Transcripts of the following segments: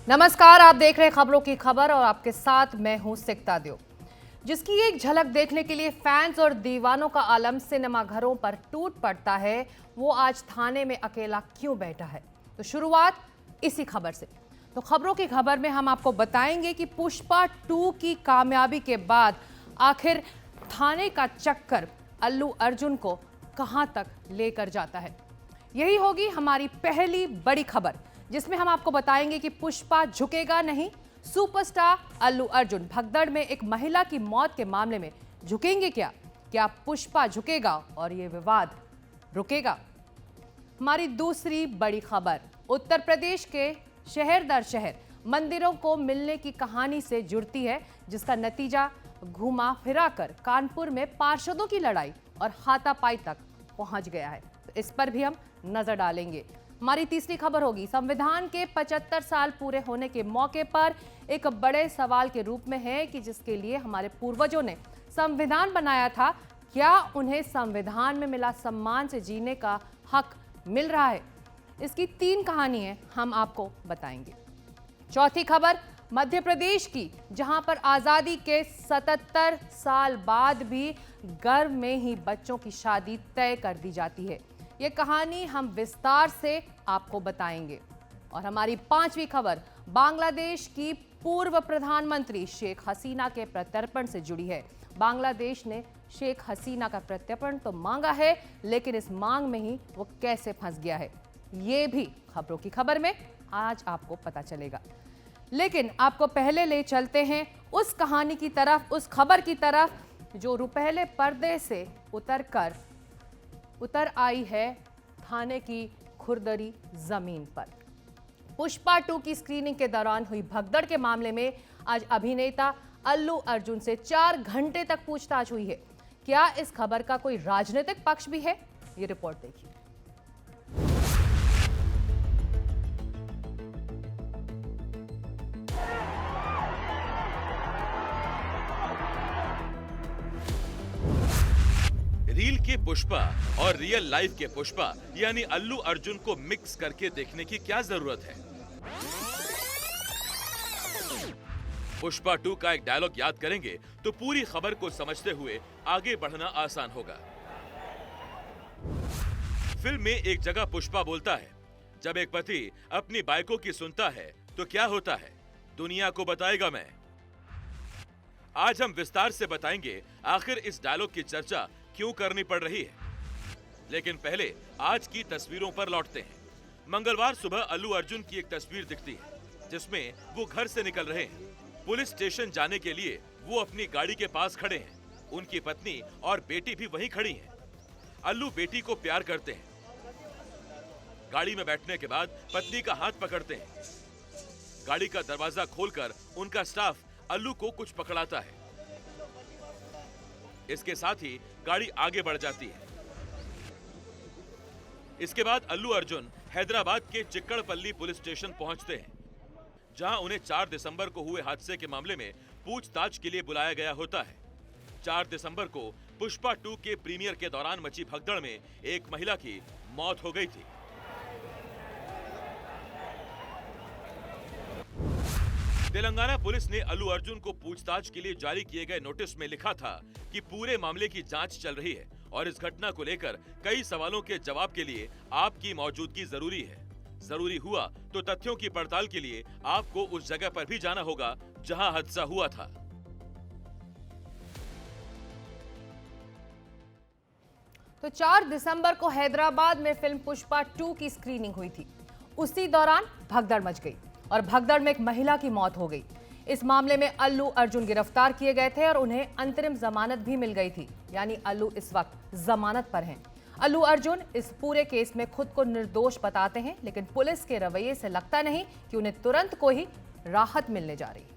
नमस्कार, आप देख रहे हैं खबरों की खबर और आपके साथ मैं हूं सिकता देव। जिसकी एक झलक देखने के लिए फैंस और दीवानों का आलम सिनेमा घरों पर टूट पड़ता है, वो आज थाने में अकेला क्यों बैठा है। तो शुरुआत इसी खबर से। तो खबरों की खबर में हम आपको बताएंगे कि पुष्पा 2 की कामयाबी के बाद आखिर थाने का चक्कर अल्लू अर्जुन को कहां तक लेकर जाता है। यही होगी हमारी पहली बड़ी खबर, जिसमें हम आपको बताएंगे कि पुष्पा झुकेगा नहीं, सुपरस्टार अल्लू अर्जुन भगदड़ में एक महिला की मौत के मामले में झुकेंगे क्या? क्या पुष्पा झुकेगा और ये विवाद रुकेगा? हमारी दूसरी बड़ी खबर उत्तर प्रदेश के शहर दर शहर मंदिरों को मिलने की कहानी से जुड़ती है, जिसका नतीजा घुमा फिरा कर कानपुर में पार्षदों की लड़ाई और हाथापाई तक पहुंच गया है। तो इस पर भी हम नजर डालेंगे। हमारी तीसरी खबर होगी संविधान के 75 साल पूरे होने के मौके पर एक बड़े सवाल के रूप में है कि जिसके लिए हमारे पूर्वजों ने संविधान बनाया था, क्या उन्हें संविधान में मिला सम्मान से जीने का हक मिल रहा है? इसकी 3 कहानियां हम आपको बताएंगे। चौथी खबर मध्य प्रदेश की, जहां पर आजादी के 77 साल बाद भी गर्भ में ही बच्चों की शादी तय कर दी जाती है। ये कहानी हम विस्तार से आपको बताएंगे। और हमारी 5वीं खबर बांग्लादेश की पूर्व प्रधानमंत्री शेख हसीना के प्रत्यर्पण से जुड़ी है। बांग्लादेश ने शेख हसीना का प्रत्यर्पण तो मांगा है, लेकिन इस मांग में ही वो कैसे फंस गया है, ये भी खबरों की खबर में आज आपको पता चलेगा। लेकिन आपको पहले ले चलते हैं उस कहानी की तरफ, उस खबर की तरफ जो रुपहले पर्दे से उतर आई है थाने की खुरदरी जमीन पर। पुष्पा 2 की स्क्रीनिंग के दौरान हुई भगदड़ के मामले में आज अभिनेता अल्लू अर्जुन से 4 घंटे तक पूछताछ हुई है। क्या इस खबर का कोई राजनीतिक पक्ष भी है? ये रिपोर्ट देखिए। रील के पुष्पा और रियल लाइफ के पुष्पा यानी अल्लू अर्जुन को मिक्स करके देखने की क्या जरूरत है? पुष्पा 2 का एक डायलॉग याद करेंगे तो पूरी खबर को समझते हुए आगे बढ़ना आसान होगा। फिल्म में एक जगह पुष्पा बोलता है, जब एक पति अपनी बाइकों की सुनता है तो क्या होता है, दुनिया को बताएगा मैं। आज हम विस्तार से बताएंगे आखिर इस डायलॉग की चर्चा क्यों करनी पड़ रही है। लेकिन पहले आज की तस्वीरों पर लौटते हैं। मंगलवार सुबह अल्लू अर्जुन की एक तस्वीर दिखती है जिसमें वो घर से निकल रहे हैं। पुलिस स्टेशन जाने के लिए वो अपनी गाड़ी के पास खड़े हैं। उनकी पत्नी और बेटी भी वहीं खड़ी हैं। अल्लू बेटी को प्यार करते हैं। गाड़ी में बैठने के बाद पत्नी का हाथ पकड़ते हैं। गाड़ी का दरवाजा खोलकर उनका स्टाफ अल्लू को कुछ पकड़ाता है। इसके साथ ही गाड़ी आगे बढ़ जाती है। इसके बाद अल्लू अर्जुन हैदराबाद के चिक्कड़पल्ली पुलिस स्टेशन पहुंचते हैं, जहां उन्हें 4 दिसंबर को हुए हादसे के मामले में पूछताछ के लिए बुलाया गया होता है। 4 दिसंबर को पुष्पा 2 के प्रीमियर के दौरान मची भगदड़ में एक महिला की मौत हो गई थी। तेलंगाना पुलिस ने अल्लू अर्जुन को पूछताछ के लिए जारी किए गए नोटिस में लिखा था कि पूरे मामले की जांच चल रही है और इस घटना को लेकर कई सवालों के जवाब के लिए आपकी मौजूदगी जरूरी है। जरूरी हुआ तो तथ्यों की पड़ताल के लिए आपको उस जगह पर भी जाना होगा जहां हादसा हुआ था। तो 4 दिसंबर को हैदराबाद में फिल्म पुष्पा 2 की स्क्रीनिंग हुई थी। उसी दौरान भगदड़ मच गई और भगदड़ में एक महिला की मौत हो गई। इस मामले में अल्लू अर्जुन गिरफ्तार किए गए थे और उन्हें अंतरिम जमानत भी मिल गई थी, यानी अल्लू इस वक्त जमानत पर हैं। अल्लू अर्जुन इस पूरे केस में खुद को निर्दोष बताते हैं, लेकिन पुलिस के रवैये से लगता नहीं कि उन्हें तुरंत कोई राहत मिलने जा रही है।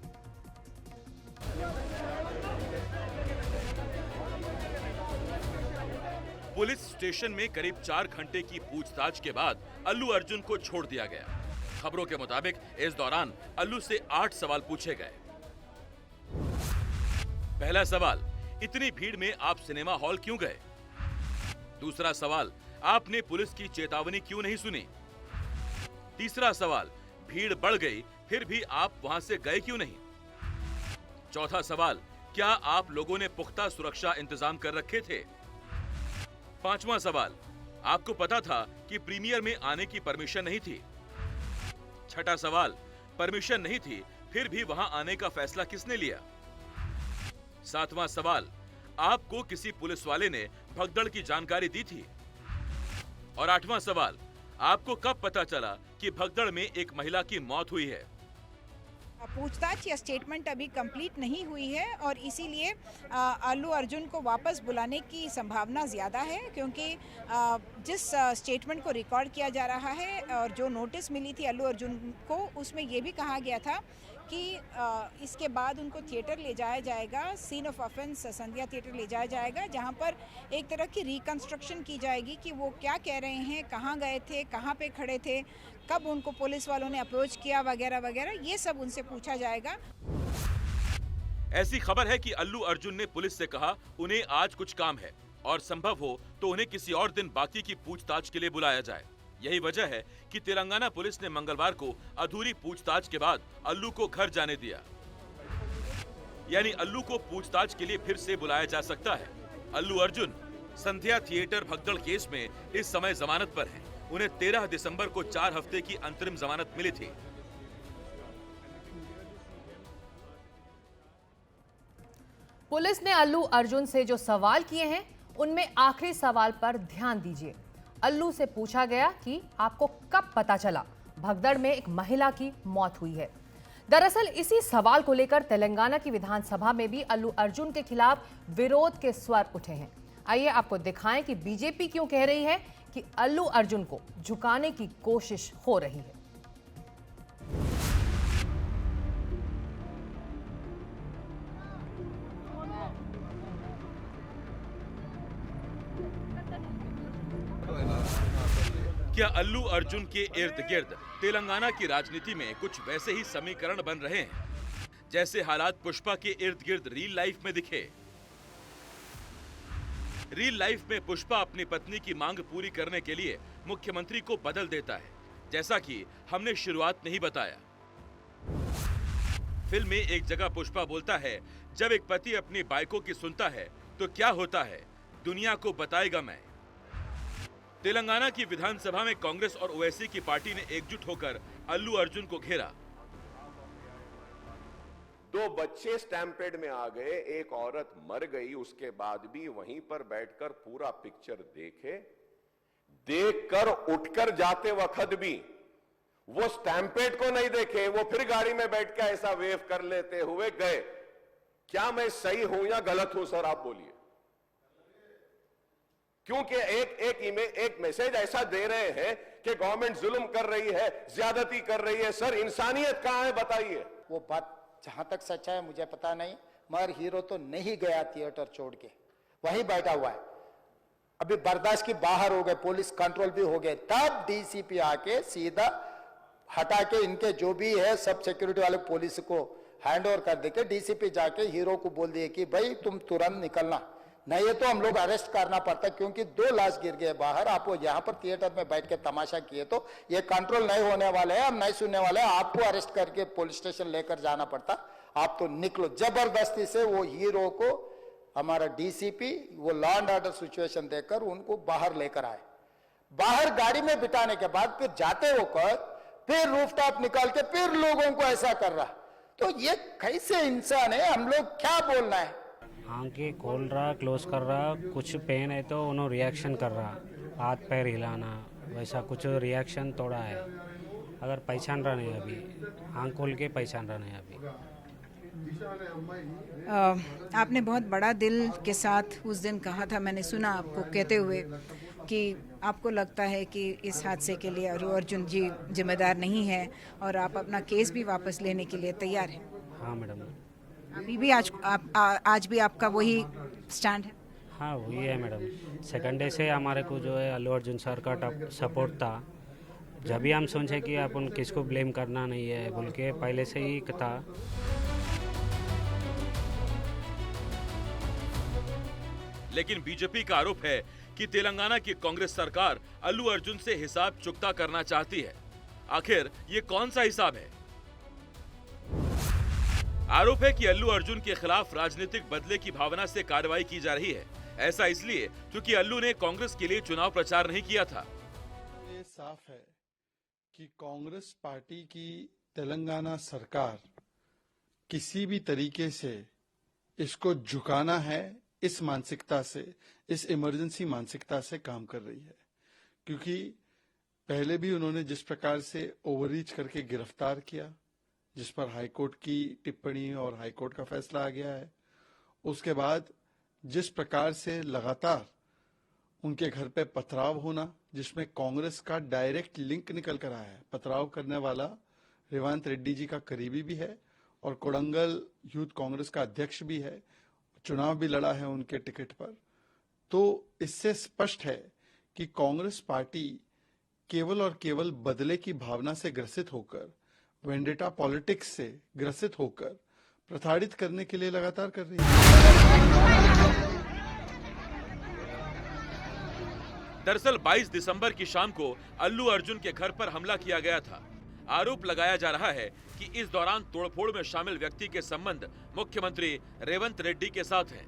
पुलिस स्टेशन में करीब 4 घंटे की पूछताछ के बाद अल्लू अर्जुन को छोड़ दिया गया। खबरों के मुताबिक इस दौरान अल्लू से 8 सवाल पूछे गए। पहला सवाल, इतनी भीड़ में आप सिनेमा हॉल क्यों गए? दूसरा सवाल, आपने पुलिस की चेतावनी क्यों नहीं सुनी? तीसरा सवाल, भीड़ बढ़ गई फिर भी आप वहां से गए क्यों नहीं? चौथा सवाल, क्या आप लोगों ने पुख्ता सुरक्षा इंतजाम कर रखे थे? पांचवा सवाल, आपको पता था कि प्रीमियर में आने की परमिशन नहीं थी? छठा सवाल, परमिशन नहीं थी फिर भी वहां आने का फैसला किसने लिया? सातवां सवाल, आपको किसी पुलिस वाले ने भगदड़ की जानकारी दी थी? और आठवां सवाल, आपको कब पता चला कि भगदड़ में एक महिला की मौत हुई है? पूछताछ या स्टेटमेंट अभी कंप्लीट नहीं हुई है और इसीलिए अल्लू अर्जुन को वापस बुलाने की संभावना ज़्यादा है, क्योंकि जिस स्टेटमेंट को रिकॉर्ड किया जा रहा है और जो नोटिस मिली थी अल्लू अर्जुन को, उसमें ये भी कहा गया था कि इसके बाद उनको थिएटर ले जाया जाएगा, scene of offence Sandhya theatre ले जाया जाएगा, जहां पर एक तरह की रिकंस्ट्रक्शन की जाएगी कि वो क्या कह रहे हैं, कहां गए थे, कहां पे खड़े थे, कब उनको पुलिस वालों ने अप्रोच किया वगैरह वगैरह, ये सब उनसे पूछा जाएगा। ऐसी खबर है कि अल्लू अर्जुन ने पुलिस से कहा उन्हें आज कुछ काम है और संभव हो तो उन्हें किसी और दिन बाकी की पूछताछ के लिए बुलाया जाए। यही वजह है कि तेलंगाना पुलिस ने मंगलवार को अधूरी पूछताछ के बाद अल्लू को घर जाने दिया। यानी अल्लू को पूछताछ के लिए फिर से बुलाया जा सकता है। अल्लू अर्जुन संध्या थिएटर भगदड़ केस में इस समय जमानत पर हैं। उन्हें 13 दिसंबर को 4 हफ्ते की अंतरिम जमानत मिली थी। पुलिस ने अल्लू अर्जुन से जो सवाल किए हैं उनमें आखिरी सवाल पर ध्यान दीजिए। अल्लू से पूछा गया कि आपको कब पता चला भगदड़ में एक महिला की मौत हुई है। दरअसल इसी सवाल को लेकर तेलंगाना की विधानसभा में भी अल्लू अर्जुन के खिलाफ विरोध के स्वर उठे हैं। आइए आपको दिखाएं कि बीजेपी क्यों कह रही है कि अल्लू अर्जुन को झुकाने की कोशिश हो रही है। क्या अल्लू अर्जुन के इर्द गिर्द तेलंगाना की राजनीति में कुछ वैसे ही समीकरण बन रहे हैं जैसे हालात पुष्पा के इर्द गिर्द रियल लाइफ में दिखे? रियल लाइफ में पुष्पा अपनी पत्नी की मांग पूरी करने के लिए मुख्यमंत्री को बदल देता है, जैसा कि हमने शुरुआत में ही बताया। फिल्म में एक जगह पुष्पा बोलता है, जब एक पति अपनी बाइकों की सुनता है तो क्या होता है, दुनिया को बताएगा मैं। तेलंगाना की विधानसभा में कांग्रेस और ओवैसी की पार्टी ने एकजुट होकर अल्लू अर्जुन को घेरा। 2 बच्चे स्टैंपेड में आ गए, एक औरत मर गई, उसके बाद भी वहीं पर बैठकर पूरा पिक्चर देखकर उठकर जाते वक्त भी वो स्टैंपेड को नहीं देखे, वो फिर गाड़ी में बैठ के ऐसा वेव कर लेते हुए गए। क्या मैं सही हूं या गलत हूं सर, आप बोलिए? क्योंकि एक मैसेज ऐसा दे रहे हैं कि गवर्नमेंट जुल्म कर रही है, ज्यादती कर रही है। सर इंसानियत कहां है बताइए? वो बात जहां तक सच्चा है मुझे पता नहीं, मगर हीरो तो नहीं गया थिएटर छोड़ के, वहीं बैठा हुआ है। अभी बर्दाश्त की बाहर हो गए, पुलिस कंट्रोल भी हो गए, तब डीसीपी आके सीधा हटा के इनके जो भी है सब सिक्योरिटी वाले पुलिस को हैंड ओवर कर देके डीसीपी जाके हीरो को बोल दिए कि भाई तुम तुरंत निकलना, नहीं ये तो हम लोग अरेस्ट करना पड़ता, क्योंकि 2 लाश गिर गए बाहर। आप यहाँ पर थिएटर में बैठ के तमाशा किए तो ये कंट्रोल नहीं होने वाले हैं, हम नहीं सुनने वाले हैं, आपको अरेस्ट करके पुलिस स्टेशन लेकर जाना पड़ता, आप तो निकलो। जबरदस्ती से वो हीरो को हमारा डीसीपी वो लॉ एंड ऑर्डर सिचुएशन देकर उनको बाहर लेकर आए। बाहर गाड़ी में बिठाने के बाद फिर जाते होकर फिर रूफटॉप निकाल के फिर लोगों को ऐसा कर रहा, तो ये कैसे इंसान है? हम लोग क्या बोलना है? आंखें खोल रहा, क्लोज कर रहा, कुछ पेन है तो उन्होंने रिएक्शन कर रहा, हाथ पैर हिलाना, वैसा कुछ रिएक्शन थोड़ा है। अगर पहचान रहा नहीं अभी, आंख खोल के पहचान रहा नहीं अभी। आपने बहुत बड़ा दिल के साथ उस दिन कहा था, मैंने सुना आपको कहते हुए कि आपको लगता है कि इस हादसे के लिए अल्लू अर्जुन जी जिम्मेदार नहीं है और आप अपना केस भी वापस लेने के लिए तैयार हैं। हाँ मैडम, अभी भी आज भी आपका वही स्टैंड है? हाँ वही है मैडम। सेकंड डे से हमारे को जो है अल्लू अर्जुन सर का सपोर्ट था। जब भी हम सोचे कि अपन किसको ब्लेम करना नहीं है बोल के पहले से ही था। लेकिन बीजेपी का आरोप है कि तेलंगाना की कांग्रेस सरकार अल्लू अर्जुन से हिसाब चुकता करना चाहती है। आखिर ये कौन सा हिसाब है? आरोप है कि अल्लू अर्जुन के खिलाफ राजनीतिक बदले की भावना से कार्रवाई की जा रही है। ऐसा इसलिए क्योंकि अल्लू ने कांग्रेस के लिए चुनाव प्रचार नहीं किया था। ये साफ है कि कांग्रेस पार्टी की तेलंगाना सरकार किसी भी तरीके से इसको झुकाना है, इस मानसिकता से, इस इमरजेंसी मानसिकता से काम कर रही है। क्योंकि पहले भी उन्होंने जिस प्रकार से ओवररीच करके गिरफ्तार किया, जिस पर हाईकोर्ट की टिप्पणी और हाईकोर्ट का फैसला आ गया है, उसके बाद जिस प्रकार से लगातार उनके घर पे पथराव होना, जिसमें कांग्रेस का डायरेक्ट लिंक निकल कर आया है। पथराव करने वाला रेवंत रेड्डी जी का करीबी भी है और कोडंगल यूथ कांग्रेस का अध्यक्ष भी है, चुनाव भी लड़ा है उनके टिकट पर। तो इससे स्पष्ट है कि कांग्रेस पार्टी केवल और केवल बदले की भावना से ग्रसित होकर, वेंडेटा पॉलिटिक्स से ग्रसित होकर प्रताड़ित करने के लिए लगातार कर रही है। दरअसल 22 दिसंबर की शाम को अल्लू अर्जुन के घर पर हमला किया गया था। आरोप लगाया जा रहा है कि इस दौरान तोड़फोड़ में शामिल व्यक्ति के संबंध मुख्यमंत्री रेवंत रेड्डी के साथ हैं।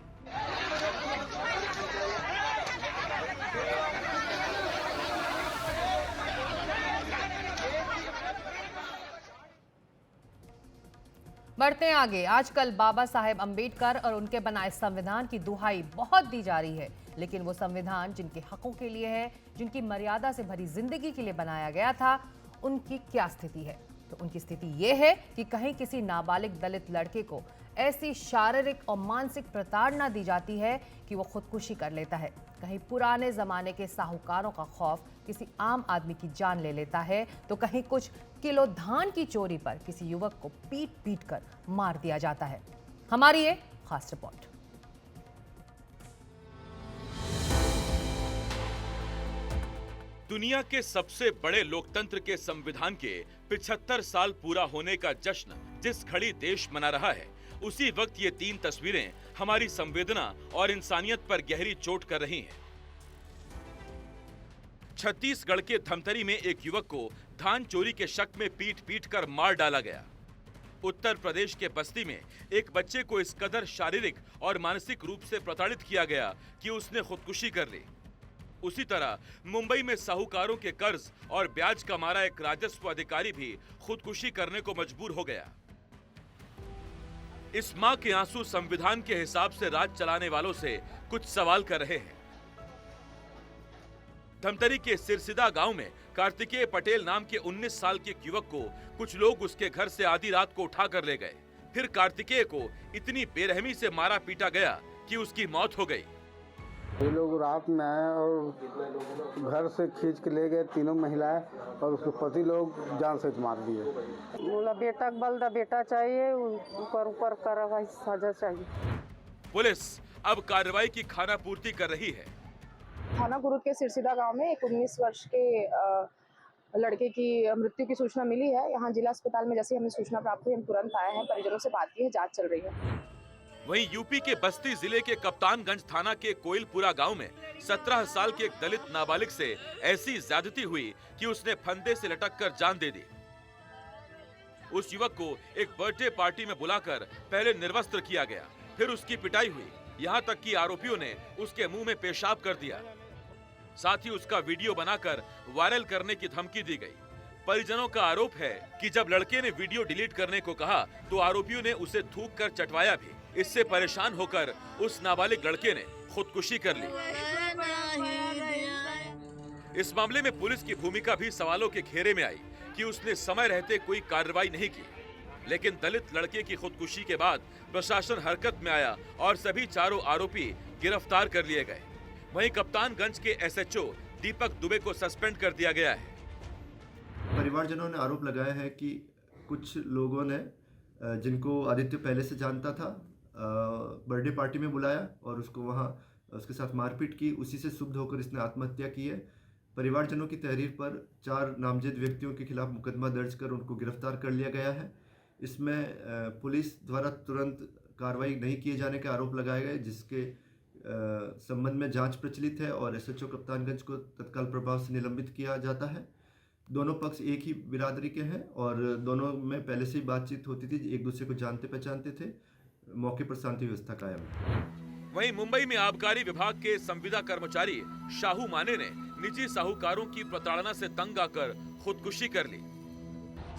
बढ़ते हैं आगे। आजकल बाबा साहेब अंबेडकर और उनके बनाए संविधान की दुहाई बहुत दी जा रही है, लेकिन वो संविधान जिनके हकों के लिए है, जिनकी मर्यादा से भरी जिंदगी के लिए बनाया गया था, उनकी क्या स्थिति है? तो उनकी स्थिति ये है कि कहीं किसी नाबालिग दलित लड़के को ऐसी शारीरिक और मानसिक प्रताड़ना दी जाती है कि वो खुदकुशी कर लेता है। कहीं पुराने जमाने के साहूकारों का खौफ किसी आम आदमी की जान ले लेता है, तो कहीं कुछ किलो धान की चोरी पर किसी युवक को पीट पीट कर मार दिया जाता है। हमारी ये खास रिपोर्ट। दुनिया के सबसे बड़े लोकतंत्र के संविधान के 75 साल पूरा होने का जश्न जिस घड़ी देश मना रहा है, उसी वक्त ये 3 तस्वीरें हमारी संवेदना और इंसानियत पर गहरी चोट कर रही हैं। छत्तीसगढ़ के धमतरी में एक युवक को धान चोरी के शक में पीट पीट कर मार डाला गया। उत्तर प्रदेश के बस्ती में एक बच्चे को इस कदर शारीरिक और मानसिक रूप से प्रताड़ित किया गया कि उसने खुदकुशी कर ली। उसी तरह मुंबई में साहूकारों के कर्ज और ब्याज का मारा एक राजस्व अधिकारी भी खुदकुशी करने को मजबूर हो गया। इस मां के आंसू संविधान के हिसाब से राज चलाने वालों से कुछ सवाल कर रहे हैं। धमतरी के सिरसिदा गांव में कार्तिकेय पटेल नाम के 19 साल के युवक को कुछ लोग उसके घर से आधी रात को उठा कर ले गए। फिर कार्तिकेय को इतनी बेरहमी से मारा पीटा गया कि उसकी मौत हो गई। ये लोग रात में आए और घर से खींच के ले गए तीनों महिलाएं, और उसके पति लोग जान से मार दिए। बोला बेटा बल दा बेटा चाहिए, ऊपर ऊपर कार्रवाई सजा चाहिए। पुलिस अब कार्रवाई की खानापूर्ति कर रही है। थाना गुरुद के सिरसिदा गांव में एक 19 वर्ष के लड़के की मृत्यु की सूचना मिली है। यहाँ जिला अस्पताल में जैसे हमें सूचना प्राप्त हुई, हम तुरंत आए हैं, परिजनों से बात की है, जांच चल रही है। वहीं यूपी के बस्ती जिले के कप्तानगंज थाना के कोइलपुरा गांव में 17 साल के एक दलित नाबालिग से ऐसी ज्यादती हुई कि उसने फंदे से लटककर जान दे दी। उस युवक को एक बर्थडे पार्टी में बुलाकर पहले निर्वस्त्र किया गया, फिर उसकी पिटाई हुई, यहाँ तक कि आरोपियों ने उसके मुंह में पेशाब कर दिया। साथ ही उसका वीडियो बनाकर वायरल करने की धमकी दी गई। परिजनों का आरोप है कि जब लड़के ने वीडियो डिलीट करने को कहा तो आरोपियों ने उसे थूक कर चटवाया भी। इससे परेशान होकर उस नाबालिग लड़के ने खुदकुशी कर ली। इस मामले में पुलिस की भूमिका भी सवालों के घेरे में आई कि उसने समय रहते कोई कार्रवाई नहीं की। लेकिन दलित लड़के की खुदकुशी के बाद प्रशासन हरकत में आया और सभी चारों आरोपी गिरफ्तार कर लिए गए। वहीं कप्तानगंज के एसएचओ दीपक दुबे को सस्पेंड कर दिया गया है। परिवारजनों ने आरोप लगाया है कि कुछ लोगों ने जिनको आदित्य पहले से जानता था बर्थडे पार्टी में बुलाया और उसको वहाँ उसके साथ मारपीट की। उसी से क्षुब्ध होकर इसने आत्महत्या की है। परिवारजनों की तहरीर पर 4 नामजद व्यक्तियों के खिलाफ मुकदमा दर्ज कर उनको गिरफ्तार कर लिया गया है। इसमें पुलिस द्वारा तुरंत कार्रवाई नहीं किए जाने के आरोप लगाए गए, जिसके संबंध में जांच प्रचलित है और एसएचओ कप्तानगंज को तत्काल प्रभाव से निलंबित किया जाता है। दोनों पक्ष एक ही बिरादरी के हैं और दोनों में पहले से ही बातचीत होती थी, एक दूसरे को जानते पहचानते थे। मौके पर शांति व्यवस्था कायम है। वहीं मुंबई में आबकारी विभाग के संविदा कर्मचारी शाहू माने ने निजी साहूकारों की प्रताड़ना से तंग आकर खुदकुशी कर ली।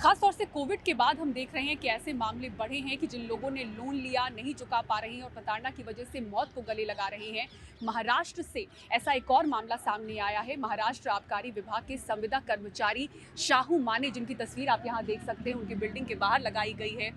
खास तौर से कोविड के बाद हम देख रहे हैं कि ऐसे मामले बढ़े हैं कि जिन लोगों ने लोन लिया नहीं चुका पा रहे हैं और प्रताड़ना की वजह से मौत को गले लगा रहे हैं। महाराष्ट्र से ऐसा एक और मामला सामने आया है। महाराष्ट्र आबकारी विभाग के संविदा कर्मचारी शाहू माने, जिनकी तस्वीर आप यहाँ देख सकते हैं, उनकी बिल्डिंग के बाहर लगाई गई है।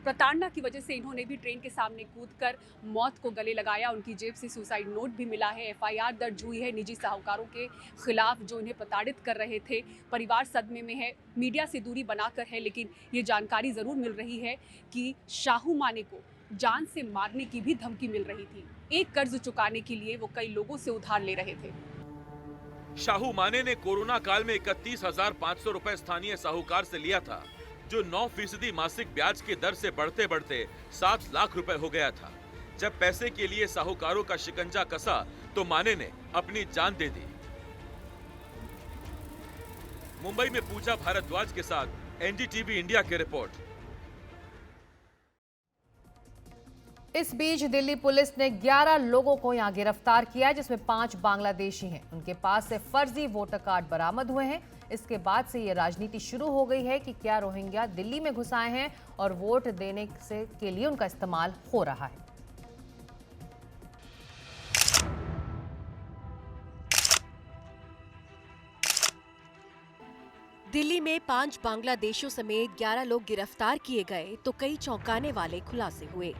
प्रताड़ना की वजह से इन्होंने भी ट्रेन के सामने कूदकर मौत को गले लगाया। उनकी जेब से सुसाइड नोट भी मिला है। एफआईआर दर्ज हुई है निजी साहूकारों के खिलाफ जो इन्हें प्रताड़ित कर रहे थे। परिवार सदमे में है, मीडिया से दूरी बनाकर है, लेकिन ये जानकारी ज़रूर मिल रही है कि शाहू माने को जान से मारने की भी धमकी मिल रही थी। एक कर्ज चुकाने के लिए वो कई लोगों से उधार ले रहे थे। शाहू माने ने कोरोना काल में 31,500 रुपए स्थानीय साहूकार से लिया था, जो 9% मासिक ब्याज की दर से बढ़ते बढ़ते 7 लाख रुपए हो गया था। जब पैसे के लिए साहूकारों का शिकंजा कसा तो माने ने अपनी जान दे दी। मुंबई में पूजा भारद्वाज के साथ एनडीटीवी इंडिया की रिपोर्ट। इस बीच दिल्ली पुलिस ने 11 लोगों को यहां गिरफ्तार किया, जिसमें 5 बांग्लादेशी हैं। उनके पास से फर्जी वोटर कार्ड बरामद हुए हैं। इसके बाद से ये राजनीति शुरू हो गई है कि क्या रोहिंग्या दिल्ली में घुस आए हैं और वोट देने के लिए उनका इस्तेमाल हो रहा है। दिल्ली में 5 बांग्लादेशियों समेत 11 लोग गिरफ्तार किए गए तो कई चौंकाने वाले खुलासे हुए।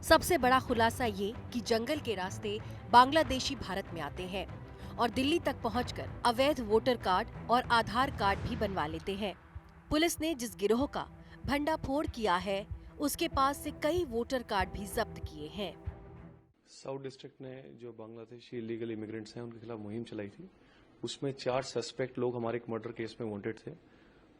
सबसे बड़ा खुलासा ये कि जंगल के रास्ते बांग्लादेशी भारत में आते हैं और दिल्ली तक पहुंचकर अवैध वोटर कार्ड और आधार कार्ड भी बनवा लेते हैं। पुलिस ने जिस गिरोह का भंडाफोड़ किया है, उसके पास से कई वोटर कार्ड भी जब्त किए हैं। साउथ डिस्ट्रिक्ट ने जो बांग्लादेशी इलीगल इमिग्रेंट्स हैं उनके खिलाफ मुहिम चलाई थी। उसमें 4 सस्पेक्ट लोग हमारे एक मर्डर केस में वांटेड थे।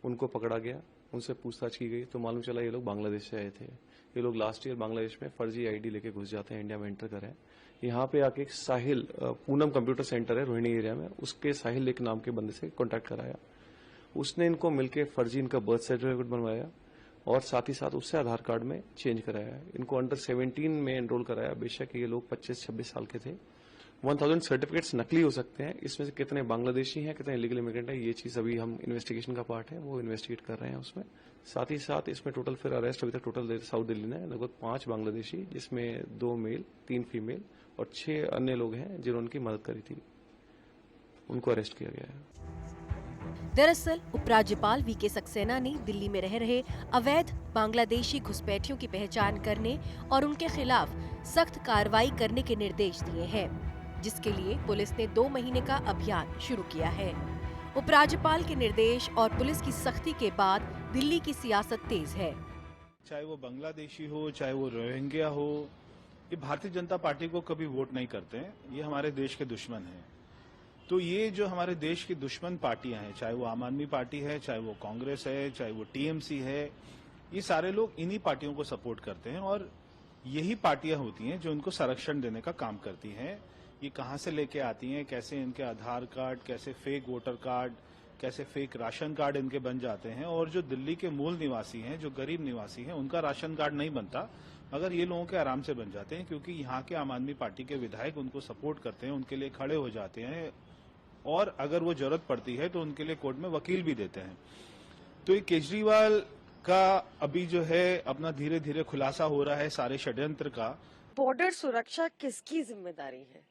उनको पकड़ा गया, उनसे पूछताछ की गई तो मालूम चला ये लोग बांग्लादेश से आए थे। ये लोग लास्ट ईयर बांग्लादेश में फर्जी आईडी लेके घुस जाते हैं, इंडिया में एंटर करें। यहाँ पे आके साहिल पूनम कंप्यूटर सेंटर है रोहिणी एरिया में, उसके साहिल एक नाम के बंदे से कांटेक्ट कराया। उसने इनको मिलके फर्जी इनका बर्थ सर्टिफिकेट बनवाया और साथ ही साथ उससे आधार कार्ड में चेंज कराया। इनको अंडर 17 में एनरोल कराया। बेशक ये लोग 25-26 साल के थे। 1000 सर्टिफिकेट्स नकली हो सकते हैं। इसमें से कितने बांग्लादेशी हैं, कितने इलीगल इमिग्रेंट हैं, ये चीज अभी हम इन्वेस्टिगेशन का पार्ट है, वो इन्वेस्टिगेट कर रहे हैं उसमें। साथ ही साथ इसमें टोटल फिर अरेस्ट अभी तक टोटल साउथ दिल्ली ने लगभग 5 बांग्लादेशी, जिसमें 2 मेल 3 फीमेल और 6 अन्य लोग हैं जिन्होंने उनकी मदद करी थी, उनको अरेस्ट किया गया है। दरअसल उपराज्यपाल वीके सक्सेना ने दिल्ली में रह रहे अवैध बांग्लादेशी घुसपैठियों की पहचान करने और उनके खिलाफ सख्त कार्रवाई करने के निर्देश दिए हैं, जिसके लिए पुलिस ने 2 महीने का अभियान शुरू किया है। उपराज्यपाल के निर्देश और पुलिस की सख्ती के बाद दिल्ली की सियासत तेज है। चाहे वो बांग्लादेशी हो, चाहे वो रोहिंग्या हो, ये भारतीय जनता पार्टी को कभी वोट नहीं करते हैं। ये हमारे देश के दुश्मन हैं। तो ये जो हमारे देश की दुश्मन पार्टियां हैं, चाहे वो आम आदमी पार्टी है, चाहे वो कांग्रेस है, चाहे वो टीएमसी है, ये सारे लोग इन्हीं पार्टियों को सपोर्ट करते हैं और यही पार्टियां होती हैं जो उनको संरक्षण देने का काम करती हैं। ये कहां से लेके आती हैं, कैसे इनके आधार कार्ड, कैसे फेक वोटर कार्ड, कैसे फेक राशन कार्ड इनके बन जाते हैं। और जो दिल्ली के मूल निवासी हैं, जो गरीब निवासी हैं, उनका राशन कार्ड नहीं बनता, मगर ये लोगों के आराम से बन जाते हैं, क्योंकि यहाँ के आम आदमी पार्टी के विधायक उनको सपोर्ट करते हैं, उनके लिए खड़े हो जाते हैं और अगर वो जरूरत पड़ती है तो उनके लिए कोर्ट में वकील भी देते हैं। तो ये केजरीवाल का अभी जो है अपना धीरे धीरे खुलासा हो रहा है सारे षड्यंत्र का। बॉर्डर सुरक्षा किसकी जिम्मेदारी है?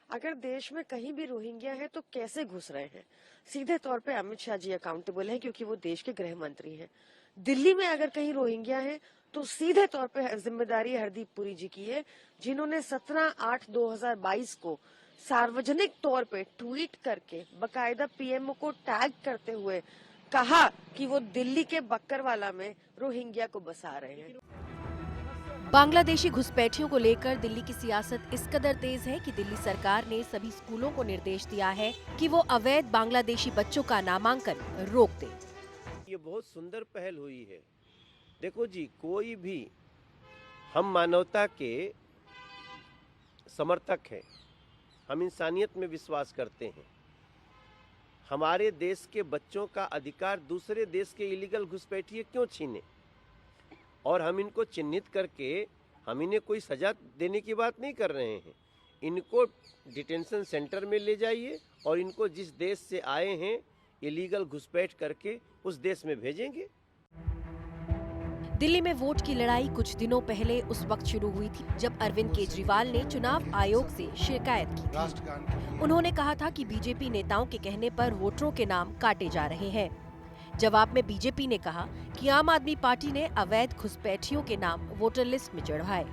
अगर देश में कहीं भी रोहिंग्या है तो कैसे घुस रहे हैं? सीधे तौर पे अमित शाह जी अकाउंटेबल हैं, क्योंकि वो देश के गृह मंत्री हैं। दिल्ली में अगर कहीं रोहिंग्या है तो सीधे तौर पे जिम्मेदारी हरदीप पुरी जी की है, जिन्होंने 17/8/2022 को सार्वजनिक तौर पे ट्वीट करके बकायदा पीएमओ को टैग करते हुए कहा कि वो दिल्ली के बक्करवाला में रोहिंग्या को बसा रहे हैं। बांग्लादेशी घुसपैठियों को लेकर दिल्ली की सियासत इस कदर तेज है कि दिल्ली सरकार ने सभी स्कूलों को निर्देश दिया है कि वो अवैध बांग्लादेशी बच्चों का नामांकन रोक दें। ये बहुत सुंदर पहल हुई है। देखो जी, कोई भी, हम मानवता के समर्थक हैं, हम इंसानियत में विश्वास करते हैं, हमारे देश के बच्चों का अधिकार दूसरे देश के इलीगल घुसपैठिए क्यों छीने? और हम इनको चिन्हित करके हम इन्हें कोई सजा देने की बात नहीं कर रहे हैं। इनको डिटेंशन सेंटर में ले जाइए और इनको जिस देश से आए हैं इलीगल घुसपैठ करके उस देश में भेजेंगे। दिल्ली में वोट की लड़ाई कुछ दिनों पहले उस वक्त शुरू हुई थी जब अरविंद केजरीवाल ने चुनाव आयोग से शिकायत की थी। उन्होंने कहा था कि बीजेपी नेताओं के कहने पर वोटरों के नाम काटे जा रहे हैं। जवाब में बीजेपी ने कहा कि आम आदमी पार्टी ने अवैध घुसपैठियों के नाम वोटर लिस्ट में चढ़ाए।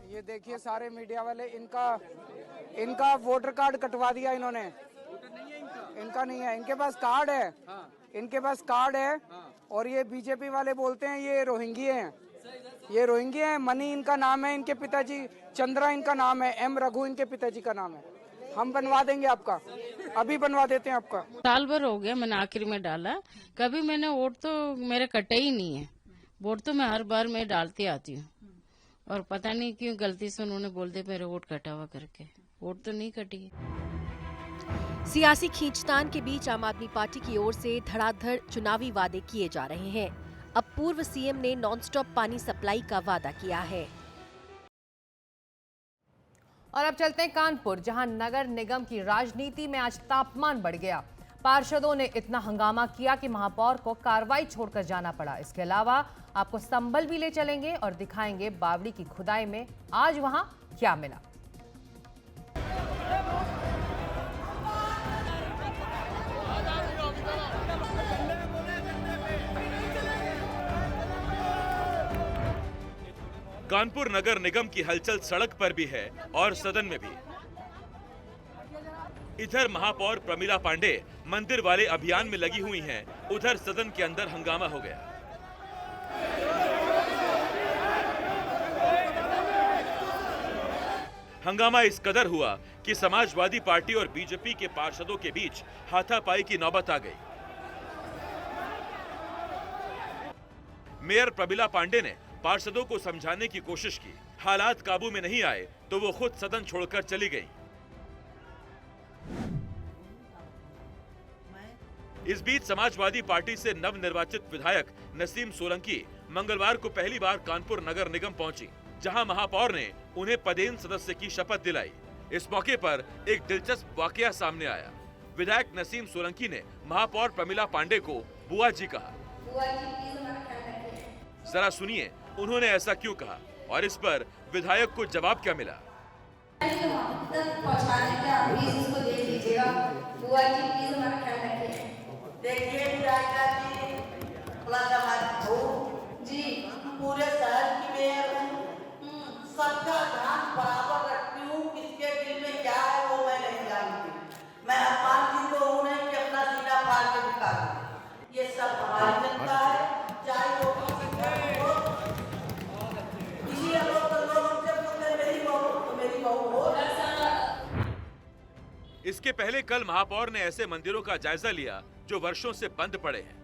ये देखिए सारे मीडिया वाले, इनका वोटर कार्ड कटवा दिया इन्होंने। इनका नहीं है, इनके पास कार्ड है। इनके पास कार्ड है और ये बीजेपी वाले बोलते हैं ये रोहिंग्या हैं। ये रोहिंग्या हैं। मनी इनका नाम है, इनके पिताजी चंद्रा इनका नाम है, एम रघु इनके पिताजी का नाम है। हम बनवा देंगे आपका, अभी बनवा देते हैं आपका। साल भर हो गया मैंने आखिर में डाला, कभी मैंने वोट तो मेरे कटे ही नहीं है। वोट तो मैं हर बार मैं डालती आती हूँ और पता नहीं क्यों गलती से उन्होंने बोल दिया मेरे वोट कटा हुआ करके। वोट तो नहीं कटी। सियासी खींचतान के बीच आम आदमी पार्टी की ओर से धड़ाधड़ चुनावी वादे किए जा रहे हैं। अब पूर्व सीएम ने नॉनस्टॉप पानी सप्लाई का वादा किया है। और अब चलते हैं कानपुर, जहां नगर निगम की राजनीति में आज तापमान बढ़ गया। पार्षदों ने इतना हंगामा किया कि महापौर को कार्रवाई छोड़कर जाना पड़ा। इसके अलावा आपको संभल भी ले चलेंगे और दिखाएंगे बावड़ी की खुदाई में आज वहां क्या मिला। कानपुर नगर निगम की हलचल सड़क पर भी है और सदन में भी। इधर महापौर प्रमिला पांडे मंदिर वाले अभियान में लगी हुई हैं, उधर सदन के अंदर हंगामा हो गया। हंगामा इस कदर हुआ कि समाजवादी पार्टी और बीजेपी के पार्षदों के बीच हाथापाई की नौबत आ गई। मेयर प्रमिला पांडे ने पार्षदों को समझाने की कोशिश की। हालात काबू में नहीं आए तो वो खुद सदन छोड़कर चली गईं। इस बीच समाजवादी पार्टी से नवनिर्वाचित विधायक नसीम सोलंकी मंगलवार को पहली बार कानपुर नगर निगम पहुंची, जहां महापौर ने उन्हें पदेन सदस्य की शपथ दिलाई। इस मौके पर एक दिलचस्प वाकया सामने आया। विधायक नसीम सोलंकी ने महापौर प्रमिला पांडे को बुआ जी कहा। जरा सुनिए उन्होंने ऐसा क्यों कहा और इस पर विधायक को जवाब क्या मिला। जी पूरे शहर की मेयर हूँ, सबका ध्यान बराबर रखती हूँ। किसके दिल में क्या है वो मैं नहीं जानती। मैं अपमान तो हूँ नहीं कि अपना सीना फाड़ के दिखा दूँ। ये सब हमारी जनता है, चाहे वो इसके पहले कल महापौर ने ऐसे मंदिरों का जायजा लिया जो वर्षों से बंद पड़े हैं।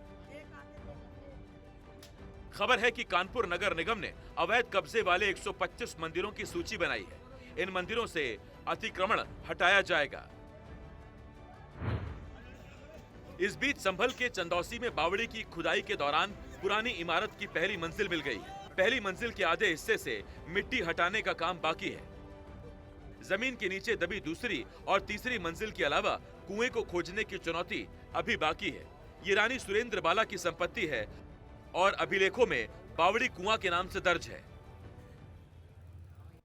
खबर है कि कानपुर नगर निगम ने अवैध कब्जे वाले 125 मंदिरों की सूची बनाई है। इन मंदिरों से अतिक्रमण हटाया जाएगा। इस बीच संभल के चंदौसी में बावड़ी की खुदाई के दौरान पुरानी इमारत की पहली मंजिल मिल गई। पहली मंजिल के आधे हिस्से से मिट्टी हटाने का काम बाकी है। जमीन के नीचे दबी दूसरी और तीसरी मंजिल के अलावा कुएं को खोजने की चुनौती अभी बाकी है। ये रानी सुरेंद्र बाला की संपत्ति है और अभिलेखों में बावड़ी कुआं के नाम से दर्ज है।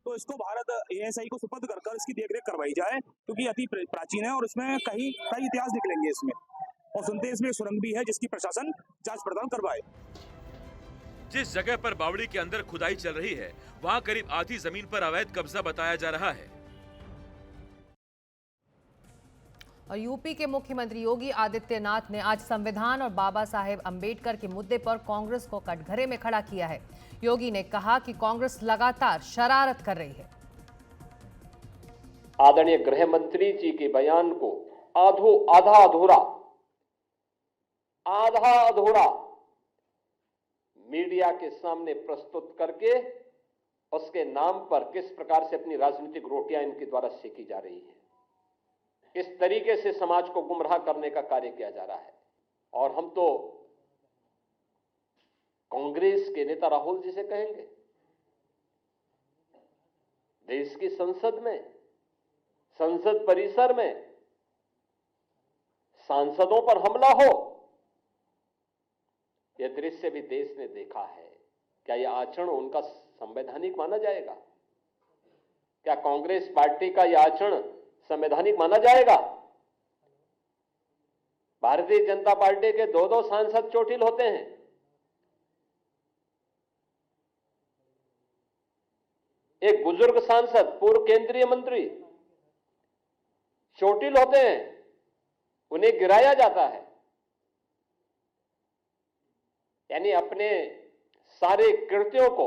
तो इसको भारत एएसआई को सुपुर्द कर इसकी देखरेख करवाई जाए, क्योंकि अति प्राचीन है और इसमें कई इतिहास निकलेंगे इसमें। और सुनते हैं इसमें सुरंग भी है जिसकी प्रशासन जांच पड़ताल करवाए। जिस जगह पर बावड़ी के अंदर खुदाई चल रही है वहां करीब आधी जमीन पर अवैध कब्जा बताया जा रहा है। और यूपी के मुख्यमंत्री योगी आदित्यनाथ ने आज संविधान और बाबा साहेब अंबेडकर के मुद्दे पर कांग्रेस को कटघरे में खड़ा किया है। योगी ने कहा कि कांग्रेस लगातार शरारत कर रही है। आदरणीय गृह मंत्री जी के बयान को आधा अधूरा मीडिया के सामने प्रस्तुत करके उसके नाम पर किस प्रकार से अपनी राजनीतिक रोटियां इनके द्वारा सेकी जा रही है, किस तरीके से समाज को गुमराह करने का कार्य किया जा रहा है। और हम तो कांग्रेस के नेता राहुल जी से कहेंगे, देश की संसद में, संसद परिसर में सांसदों पर हमला हो, यह दृश्य भी देश ने देखा है। क्या यह आचरण उनका संवैधानिक माना जाएगा? क्या कांग्रेस पार्टी का यह आचरण संवैधानिक माना जाएगा? भारतीय जनता पार्टी के 2-2 सांसद चोटिल होते हैं। एक बुजुर्ग सांसद, पूर्व केंद्रीय मंत्री चोटिल होते हैं, उन्हें गिराया जाता है। यानी अपने सारे कृत्यों को,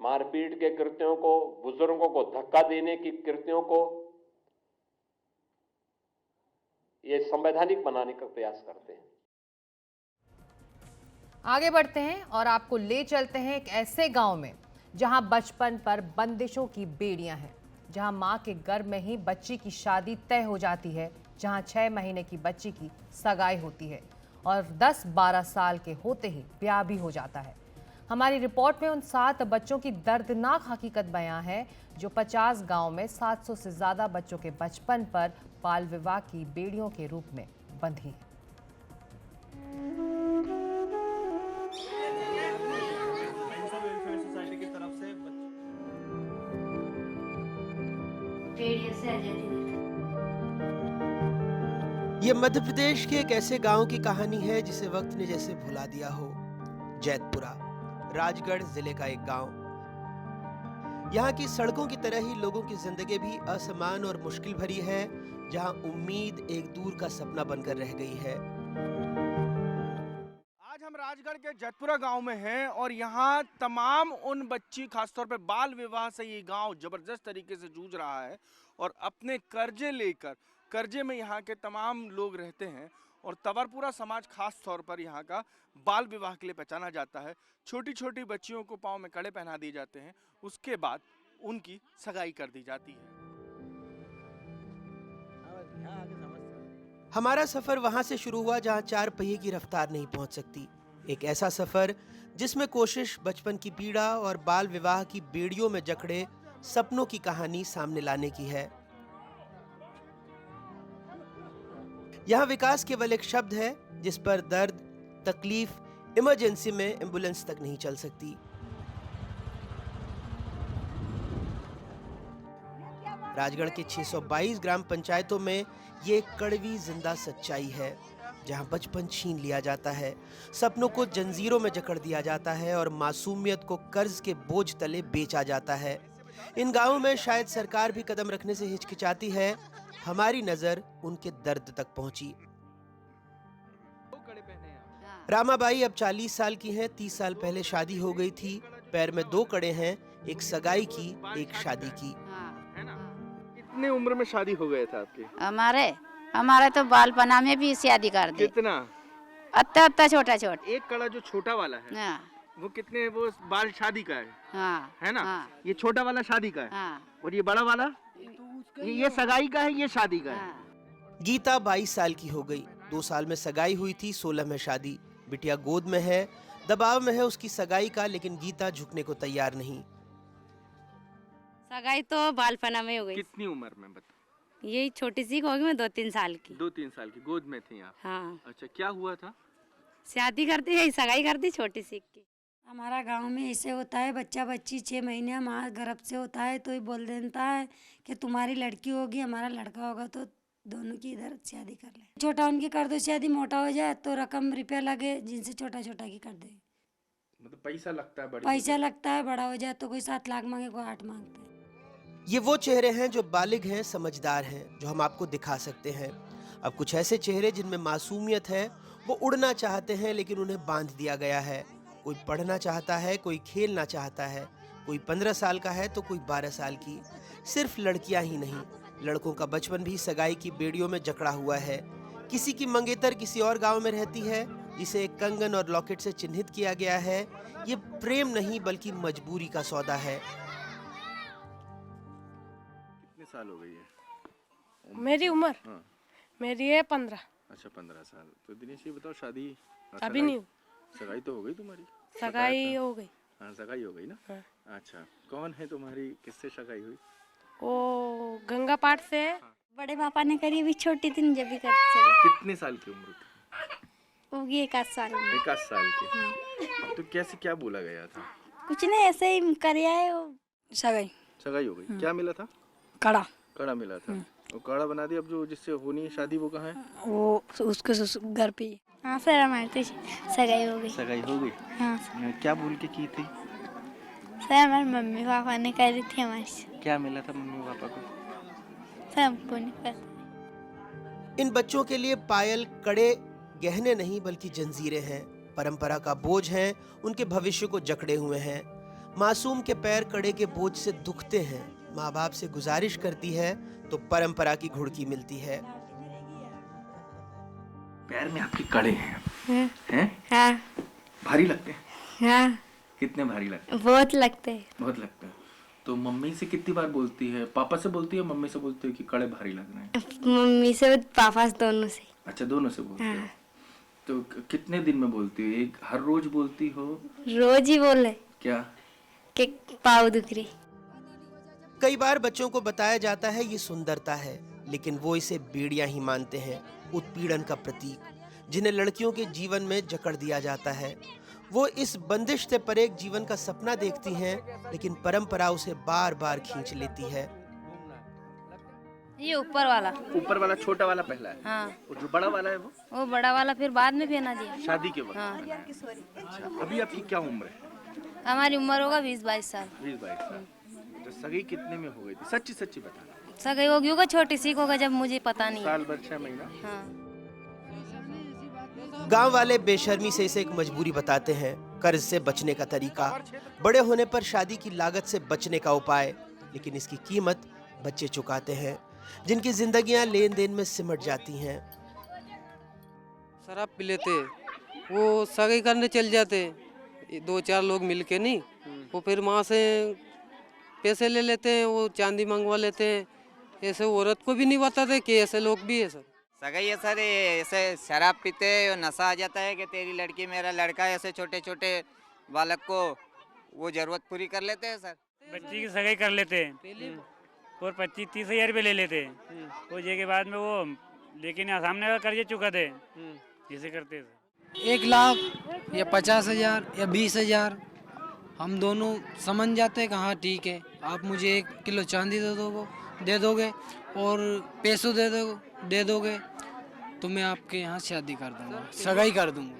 मारपीट के कृत्यों को, बुजुर्गों को धक्का देने की कृत्यों को ये संवैधानिक बनाने का प्रयास करते हैं। आगे बढ़ते हैं और आपको ले चलते हैं एक ऐसे गांव में जहां बचपन पर बंदिशों की बेड़ियां हैं, जहां मां के गर्भ में ही बच्ची की शादी तय हो जाती है, जहां 6 महीने की बच्ची की सगाई होती है और 10-12 साल के होते ही ब्याह भी हो जाता है। हमारी रिपोर्ट में उन 7 बच्चों की दर्दनाक हकीकत बयां है जो 50 गांव में 700 से ज्यादा बच्चों के बचपन पर बाल विवाह की बेड़ियों के रूप में बंधी है। ये मध्य प्रदेश के एक ऐसे गांव की कहानी है जिसे वक्त ने जैसे भुला दिया हो। जैतपुरा, राजगढ़ जिले का एक गांव। यहाँ की सड़कों की तरह ही लोगों की जिंदगी भी असमान और मुश्किल भरी है, जहाँ उम्मीद एक दूर का सपना बनकर रह गई है। आज हम राजगढ़ के जैतपुरा गांव में हैं और यहाँ तमाम उन बच्ची, खासतौर पे बाल विवाह से ये गांव जबरदस्त तरीके से जूझ रहा है और अपने कर्जे लेकर, कर्जे में यहाँ के तमाम लोग रहते हैं और तवरपुरा समाज खास तौर पर यहाँ का बाल विवाह के लिए पहचाना जाता है। छोटी छोटी बच्चियों को पाँव में कड़े पहना दिए जाते हैं, उसके बाद उनकी सगाई कर दी जाती है। हमारा सफर वहां से शुरू हुआ जहां 4 पहिए की रफ्तार नहीं पहुंच सकती। एक ऐसा सफर जिसमें कोशिश बचपन की पीड़ा और बाल विवाह की बेड़ियों में जकड़े सपनों की कहानी सामने लाने की है। यहाँ विकास केवल एक शब्द है जिस पर दर्द, तकलीफ, इमरजेंसी में एम्बुलेंस तक नहीं चल सकती। राजगढ़ के 622 ग्राम पंचायतों में ये एक कड़वी जिंदा सच्चाई है, जहां बचपन छीन लिया जाता है, सपनों को जंजीरों में जकड़ दिया जाता है और मासूमियत को कर्ज के बोझ तले बेचा जाता है। इन गांवों में शायद सरकार भी कदम रखने से हिचकिचाती है। हमारी नजर उनके दर्द तक पहुंची। रामाबाई अब 40 साल की हैं। 30 साल पहले शादी हो गई थी। पैर में 2 कड़े हैं, एक सगाई की, एक शादी की। कितने उम्र में शादी हो गए था आपकी? हमारे तो बालपना में भी शादी कर दी। कितना? अत्ता छोटा। एक कड़ा जो छोटा वाला है, वो कितने, वो बाल शादी का है ना? ये छोटा वाला शादी का है और ये बड़ा वाला ये सगाई का है, ये शादी का है। गीता 22 साल की हो गई। 2 साल में सगाई हुई थी, 16 में शादी। बिटिया गोद में है, दबाव में है उसकी सगाई का, लेकिन गीता झुकने को तैयार नहीं। सगाई तो बालपना में हो गई। कितनी उम्र में बता? यही छोटी सी होगी, मैं 2-3 साल की। 2-3 साल की गोद में थी आप? हाँ। अच्छा, क्या हुआ था? शादी कर दी, यही सगाई कर दी छोटी सी की। हमारा गांव में ऐसे होता है, बच्चा बच्ची 6 महीने माँ गर्भ से होता है तो ये बोल देता है कि तुम्हारी लड़की होगी, हमारा लड़का होगा, तो दोनों की इधर शादी कर ले। छोटा उनकी कर दो शादी, मोटा हो जाए तो रकम रुपया लगे, जिनसे छोटा छोटा की कर दे। मतलब पैसा लगता है? पैसा लगता है। बड़ा हो जाए तो कोई 7 लाख मांगे, कोई 8 मांगते हैं। ये वो चेहरे हैं जो बालिग हैं, समझदार हैं, जो हम आपको दिखा सकते हैं। अब कुछ ऐसे चेहरे जिनमें मासूमियत है, वो उड़ना चाहते हैं लेकिन उन्हें बांध दिया गया है। कोई पढ़ना चाहता है, कोई खेलना चाहता है, कोई 15 साल का है तो कोई 12 साल की। सिर्फ लड़कियां ही नहीं, लड़कों का बचपन भी सगाई की बेड़ियों में जकड़ा हुआ है। किसी की मंगेतर किसी और गांव में रहती है, जिसे कंगन और लॉकेट से चिन्हित किया गया है, ये प्रेम नहीं बल्कि मजबूरी का सौदा है। कितने साल हो गई है? मेरी उम्र हाँ। मेरी है 15। अच्छा 15 साल। तो दिनेश ये बताओ शादी अभी नहीं। सगाई तो हो गई तुम्हारी? सगाई हो गई। हाँ सगाई हो गई ना। हाँ। अच्छा कौन है तुम्हारी, किससे सगाई हुई? वो गंगा पाठ से है। बड़े पापा ने करी, अभी छोटी थी जब भी करते चले। कितने साल की उम्र थी? होगी 1 साल में। 1 साल की। हाँ। तो कैसे क्या बोला गया था? कुछ नहीं, ऐसे ही कर आए वो। सगाई सगाई हो गई। क्या मिला था? कड़ा। कड़ा मिला था। वो कड़ा बना दिया। अब जो जिससे होनी है शादी वो कहाँ है? वो उसके घर पे। हाँ सर हमारी तो सगाई हो गई। सगाई हो गई। हाँ क्या बोल के की थी? सर हमारे मम्मी पापा ने करी थी हमारी से। क्या मिला था मम्मी पापा को? सर हमको नहीं पता। इन बच्चों के लिए पायल, कड़े, गहने नहीं बल्कि जंजीरें हैं। परंपरा का बोझ हैं, उनके भविष्य को जकड़े हुए हैं। मासूम के पैर कड़े के बोझ से दुखते हैं। माँ बाप से गुजारिश करती है तो परंपरा की घुड़की मिलती है। पैर में आपके कड़े हैं। हैं? हाँ भारी लगते हैं? हाँ कितने भारी लगते हैं? बहुत लगते हैं। बहुत लगते हैं। तो मम्मी से कितनी बार बोलती है? पापा से बोलती है, मम्मी से बोलती है कि कड़े भारी लग रहे हैं? मम्मी से पापा से, दोनों से। अच्छा दोनों से बोलती हाँ। हो। तो कितने दिन में बोलती हो? एक हर रोज बोलती हो? रोज ही बोले क्या? कि पाँव दुख रही। कई बार बच्चों को बताया जाता है ये सुंदरता है, लेकिन वो इसे बेड़ियां ही मानते हैं, उत्पीड़न का प्रतीक, जिन्हें लड़कियों के जीवन में जकड़ दिया जाता है। वो इस बंदिश से परे एक जीवन का सपना देखती हैं, लेकिन परंपरा उसे बार बार खींच लेती है। ये ऊपर वाला छोटा वाला पहला है। हाँ। और जो बड़ा वाला है वो बड़ा वाला फिर बाद में पहना दिया शादी के वक्त। हाँ। अच्छा अभी आपकी क्या उम्र है? हमारी उम्र होगा 20-22 साल। 20-22 साल। तो सगाई कितने में हो गई थी? सच्ची सच्ची बताना। सगाई होगी होगा छोटी सी होगा जब मुझे पता नहीं। साल भर 6 महीना। हाँ। गांव वाले बेशर्मी से इसे एक मजबूरी बताते हैं, कर्ज से बचने का तरीका, बड़े होने पर शादी की लागत से बचने का उपाय। लेकिन इसकी कीमत बच्चे चुकाते हैं, जिनकी जिंदगियां लेन देन में सिमट जाती हैं। शराब पी लेते, वो सगाई करने चल जाते, 2-4 लोग मिलके नहीं, वो फिर वहाँ से पैसे ले लेते हैं, वो चांदी मंगवा लेते हैं। ऐसे औरत को भी नहीं बताते कि ऐसे लोग भी है सर। सगाई है सर, ऐसे शराब पीते नशा आ जाता है कि तेरी लड़की मेरा लड़का, ऐसे छोटे छोटे बालक को वो जरूरत पूरी कर लेते हैं सर। बच्ची की सगाई कर लेते हैं और 25-30 हज़ार रुपये ले लेते हैं। वो जे के बाद में वो लेकिन सामने का कर्जे चुका दे, जैसे करते हैं। 1 लाख या 50,000 या 20,000 हम दोनों समझ जाते हैं कि हाँ ठीक है, आप मुझे 1 किलो चांदी दे दोगे और पैसों दे दोगे तो मैं आपके यहाँ शादी कर दूंगा, सगाई कर दूंगा।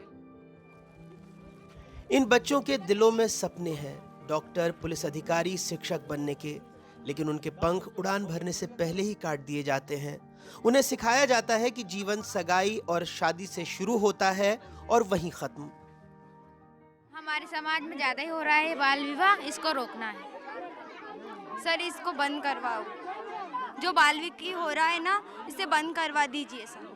इन बच्चों के दिलों में सपने हैं, डॉक्टर, पुलिस अधिकारी, शिक्षक बनने के, लेकिन उनके पंख उड़ान भरने से पहले ही काट दिए जाते हैं। उन्हें सिखाया जाता है कि जीवन सगाई और शादी से शुरू होता है और वहीं खत्म। हमारे समाज में ज्यादा ही हो रहा है बाल विवाह, इसको रोकना है सर, इसको बंद करवाओ। जो बाल विवाह हो रहा है ना, इसे बंद करवा दीजिए सर।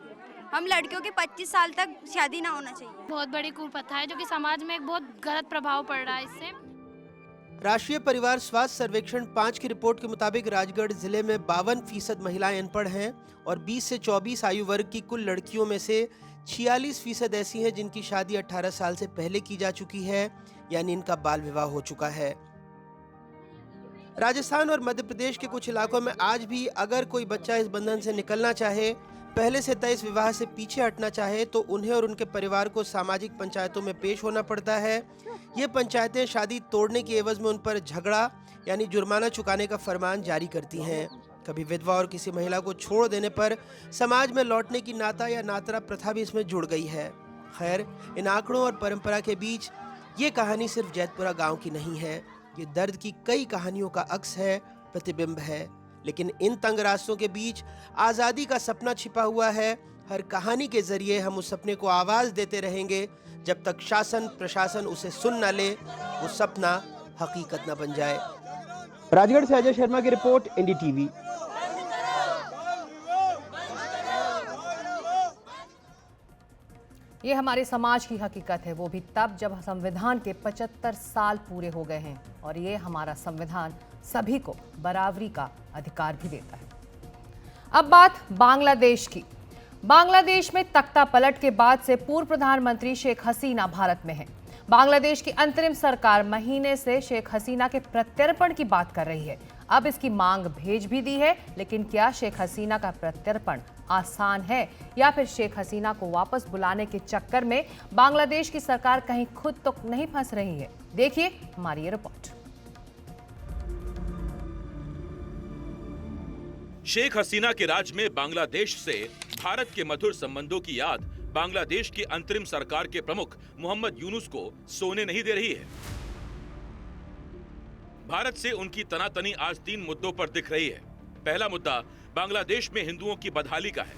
हम लड़कियों के 25 साल तक शादी ना होना चाहिए। बहुत बड़ी कुप्रथा है जो कि समाज में एक बहुत गलत प्रभाव पड़ रहा है इससे। राष्ट्रीय परिवार स्वास्थ्य सर्वेक्षण 5 की रिपोर्ट के मुताबिक राजगढ़ जिले में 52% महिलाएं अनपढ़ हैं और 20 से 24 आयु वर्ग की कुल लड़कियों में से 46% ऐसी हैं जिनकी शादी 18 साल से पहले की जा चुकी है, यानी इनका बाल विवाह हो चुका है। राजस्थान और मध्य प्रदेश के कुछ इलाकों में आज भी अगर कोई बच्चा इस बंधन से निकलना चाहे, पहले से तय इस विवाह से पीछे हटना चाहे, तो उन्हें और उनके परिवार को सामाजिक पंचायतों में पेश होना पड़ता है। ये पंचायतें शादी तोड़ने की एवज में उन पर झगड़ा यानी जुर्माना चुकाने का फरमान जारी करती हैं। कभी विधवा और किसी महिला को छोड़ देने पर समाज में लौटने की नाता या नातरा प्रथा भी इसमें जुड़ गई है। खैर, इन आंकड़ों और परंपरा के बीच ये कहानी सिर्फ जैतपुरा गांव की नहीं है, ये दर्द की कई कहानियों का अक्स है, प्रतिबिंब है। लेकिन इन तंग रास्तों के बीच आज़ादी का सपना छिपा हुआ है। हर कहानी के जरिए हम उस सपने को आवाज़ देते रहेंगे जब तक शासन प्रशासन उसे सुन न ले, वो सपना हकीकत न बन जाए। राजगढ़ से अजय शर्मा की रिपोर्ट, NDTV। ये हमारे समाज की हकीकत है, वो भी तब जब संविधान के 75 साल पूरे हो गए हैं और ये हमारा संविधान सभी को बराबरी का अधिकार भी देता है। अब बात बांग्लादेश की। बांग्लादेश में तख्ता पलट के बाद से पूर्व प्रधानमंत्री शेख हसीना भारत में हैं। बांग्लादेश की अंतरिम सरकार महीने से शेख हसीना के प्रत्यर्पण की बात कर रही है। अब इसकी मांग भेज भी दी है, लेकिन क्या शेख हसीना का प्रत्यर्पण आसान है या फिर शेख हसीना को वापस बुलाने के चक्कर में बांग्लादेश की सरकार कहीं खुद तो नहीं फंस रही है? देखिए हमारी ये रिपोर्ट। शेख हसीना के राज में बांग्लादेश से भारत के मधुर संबंधों की याद बांग्लादेश की अंतरिम सरकार के प्रमुख मोहम्मद यूनुस को सोने नहीं दे रही है। भारत से उनकी तनातनी आज 3 मुद्दों पर दिख रही है। पहला मुद्दा बांग्लादेश में हिंदुओं की बदहाली का है।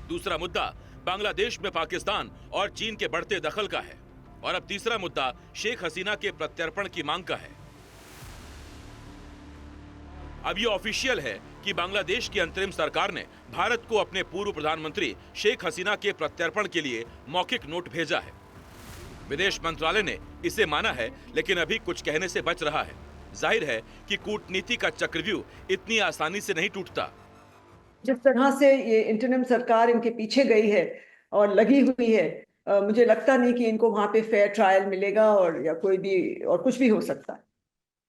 दूसरा मुद्दा बांग्लादेश में पाकिस्तान और चीन के बढ़ते दखल का है। और अब तीसरा मुद्दा शेख हसीना के प्रत्यर्पण की मांग का है। अब ये ऑफिशियल है कि बांग्लादेश की अंतरिम सरकार ने भारत को अपने पूर्व प्रधानमंत्री शेख हसीना के प्रत्यर्पण के लिए मौखिक नोट भेजा है। विदेश मंत्रालय ने इसे माना है, लेकिन अभी कुछ कहने से बच रहा है। जाहिर है कि कूटनीति का चक्रव्यूह इतनी आसानी से नहीं टूटता। जिस तरह से ये इंटरिम सरकार इनके पीछे गई है और लगी हुई है, मुझे लगता नहीं कि इनको वहां पे फेयर ट्रायल मिलेगा और या कोई भी और कुछ भी हो सकता है।